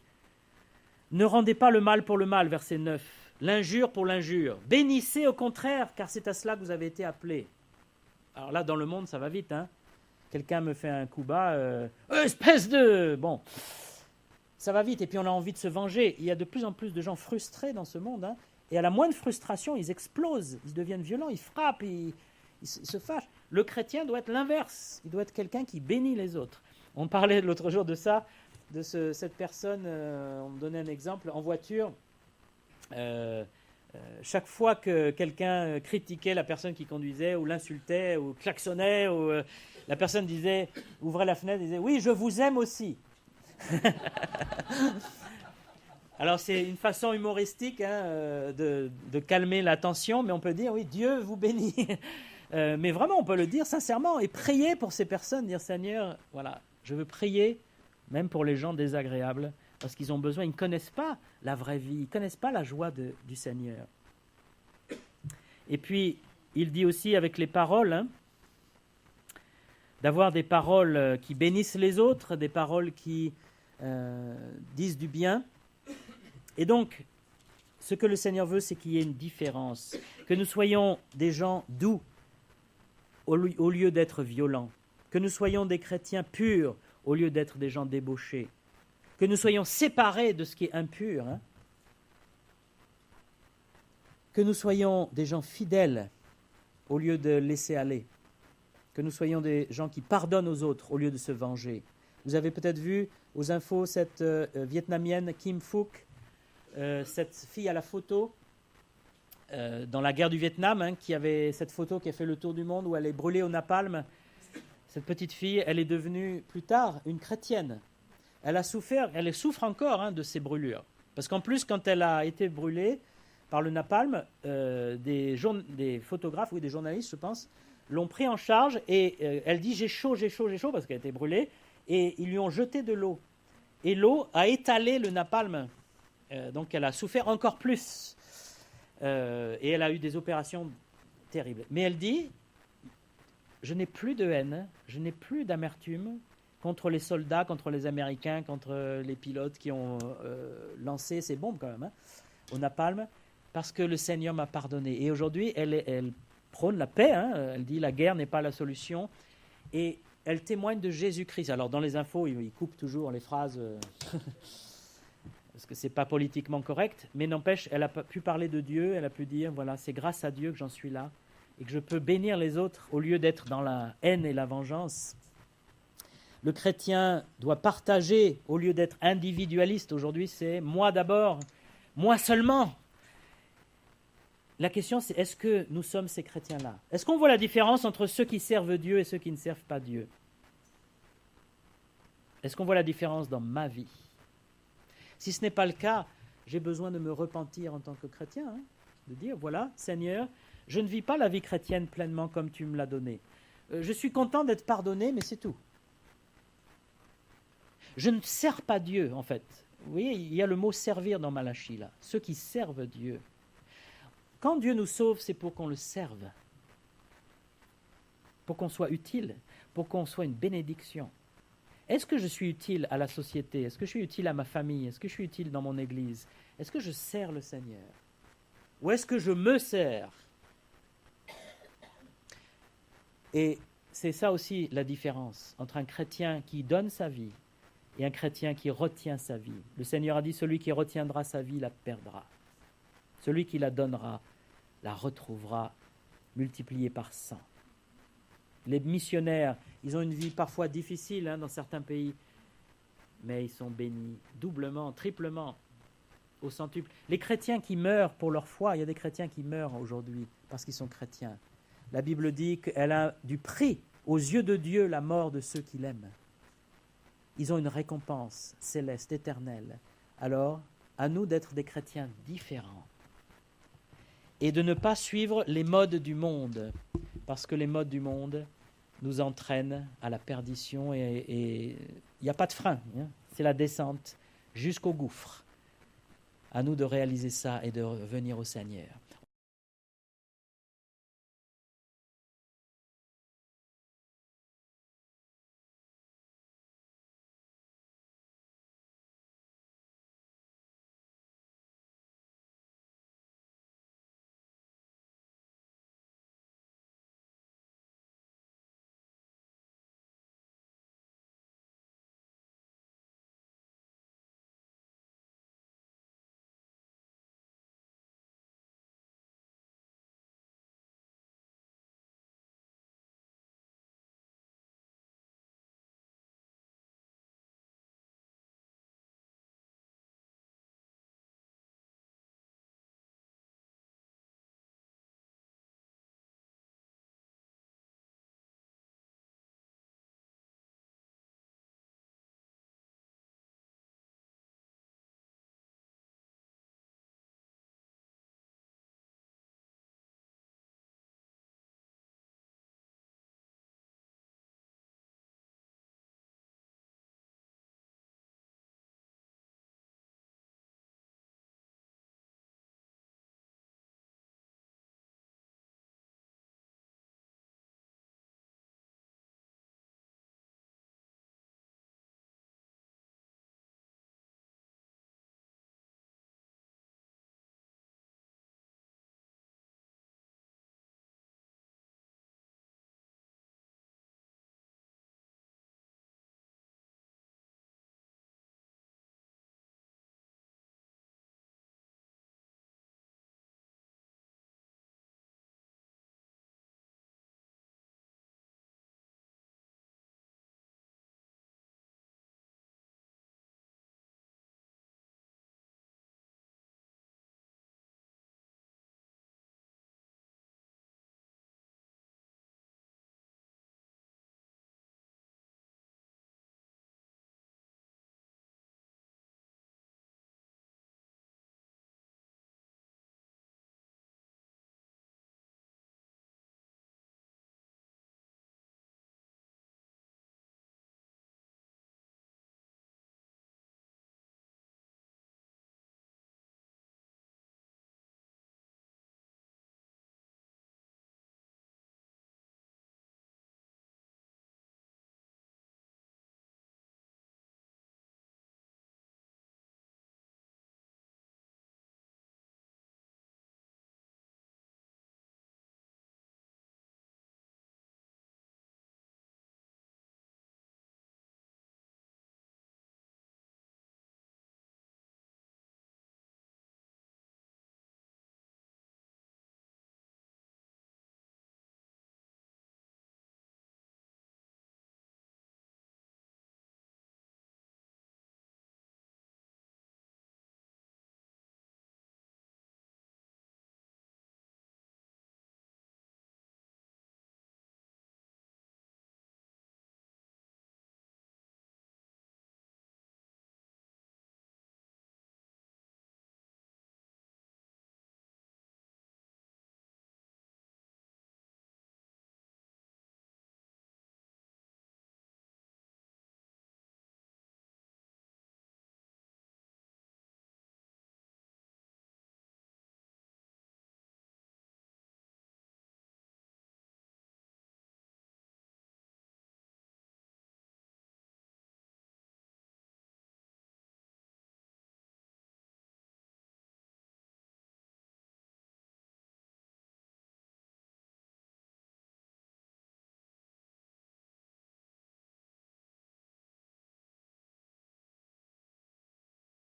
« Ne rendez pas le mal pour le mal », verset 9, « l'injure pour l'injure. Bénissez au contraire, car c'est à cela que vous avez été appelés. » Alors là, dans le monde, ça va vite. Hein. Quelqu'un me fait un coup bas, espèce de... Bon, ça va vite, et puis on a envie de se venger. Il y a de plus en plus de gens frustrés dans ce monde, hein, et à la moindre frustration, ils explosent, ils deviennent violents, ils frappent, ils se fâchent. Le chrétien doit être l'inverse, il doit être quelqu'un qui bénit les autres. On parlait l'autre jour de ça, de cette personne, on me donnait un exemple, en voiture, chaque fois que quelqu'un critiquait la personne qui conduisait, ou l'insultait, ou klaxonnait, ou la personne ouvrait la fenêtre et disait « Oui, je vous aime aussi ». Alors c'est une façon humoristique hein, de calmer la tension, mais on peut dire « Oui, Dieu vous bénit ». Mais vraiment, on peut le dire sincèrement et prier pour ces personnes, dire « Seigneur, voilà, je veux prier, même pour les gens désagréables, parce qu'ils ont besoin, ils ne connaissent pas la vraie vie, ils ne connaissent pas la joie du Seigneur. » Et puis, il dit aussi avec les paroles, hein, d'avoir des paroles qui bénissent les autres, des paroles qui disent du bien. Et donc, ce que le Seigneur veut, c'est qu'il y ait une différence, que nous soyons des gens doux au lieu d'être violents, que nous soyons des chrétiens purs au lieu d'être des gens débauchés, que nous soyons séparés de ce qui est impur, hein, que nous soyons des gens fidèles au lieu de laisser aller, que nous soyons des gens qui pardonnent aux autres au lieu de se venger. Vous avez peut-être vu aux infos cette Vietnamienne Kim Phuc, cette fille à la photo dans la guerre du Vietnam, hein, qui avait cette photo qui a fait le tour du monde où elle est brûlée au napalm. Cette petite fille, elle est devenue plus tard une chrétienne. Elle souffre encore hein, de ces brûlures. Parce qu'en plus, quand elle a été brûlée par le napalm, des photographes ou des journalistes, je pense, l'ont pris en charge et elle dit j'ai chaud parce qu'elle a été brûlée et ils lui ont jeté de l'eau. Et l'eau a étalé le napalm. Donc elle a souffert encore plus. Et elle a eu des opérations terribles. Mais elle dit, je n'ai plus de haine, je n'ai plus d'amertume, contre les soldats, contre les Américains, contre les pilotes qui ont lancé ces bombes quand même, hein, au napalm, parce que le Seigneur m'a pardonné. Et aujourd'hui, elle prône la paix, hein, elle dit la guerre n'est pas la solution, et elle témoigne de Jésus-Christ. Alors dans les infos, ils coupent toujours les phrases, parce que ce n'est pas politiquement correct, mais n'empêche, elle a pu parler de Dieu, elle a pu dire, voilà, c'est grâce à Dieu que j'en suis là, et que je peux bénir les autres au lieu d'être dans la haine et la vengeance. Le chrétien doit partager au lieu d'être individualiste. Aujourd'hui, c'est moi d'abord, moi seulement. La question, c'est est-ce que nous sommes ces chrétiens-là? Est-ce qu'on voit la différence entre ceux qui servent Dieu et ceux qui ne servent pas Dieu? Est-ce qu'on voit la différence dans ma vie? Si ce n'est pas le cas, j'ai besoin de me repentir en tant que chrétien, hein, de dire, voilà, Seigneur, je ne vis pas la vie chrétienne pleinement comme tu me l'as donnée. Je suis content d'être pardonné, mais c'est tout. Je ne sers pas Dieu, en fait. Vous voyez, il y a le mot servir dans Malachie, là. Ceux qui servent Dieu. Quand Dieu nous sauve, c'est pour qu'on le serve. Pour qu'on soit utile, pour qu'on soit une bénédiction. Est-ce que je suis utile à la société? Est-ce que je suis utile à ma famille? Est-ce que je suis utile dans mon église? Est-ce que je sers le Seigneur? Ou est-ce que je me sers? Et c'est ça aussi la différence entre un chrétien qui donne sa vie et un chrétien qui retient sa vie. Le Seigneur a dit, celui qui retiendra sa vie la perdra. Celui qui la donnera la retrouvera multipliée par 100. Les missionnaires, ils ont une vie parfois difficile dans certains pays, mais ils sont bénis doublement, triplement, au centuple. Les chrétiens qui meurent pour leur foi, il y a des chrétiens qui meurent aujourd'hui parce qu'ils sont chrétiens. La Bible dit qu'elle a du prix aux yeux de Dieu la mort de ceux qui l'aiment. Ils ont une récompense céleste, éternelle. Alors, à nous d'être des chrétiens différents et de ne pas suivre les modes du monde, parce que les modes du monde nous entraînent à la perdition et il n'y a pas de frein, hein. C'est la descente jusqu'au gouffre. À nous de réaliser ça et de venir au Seigneur.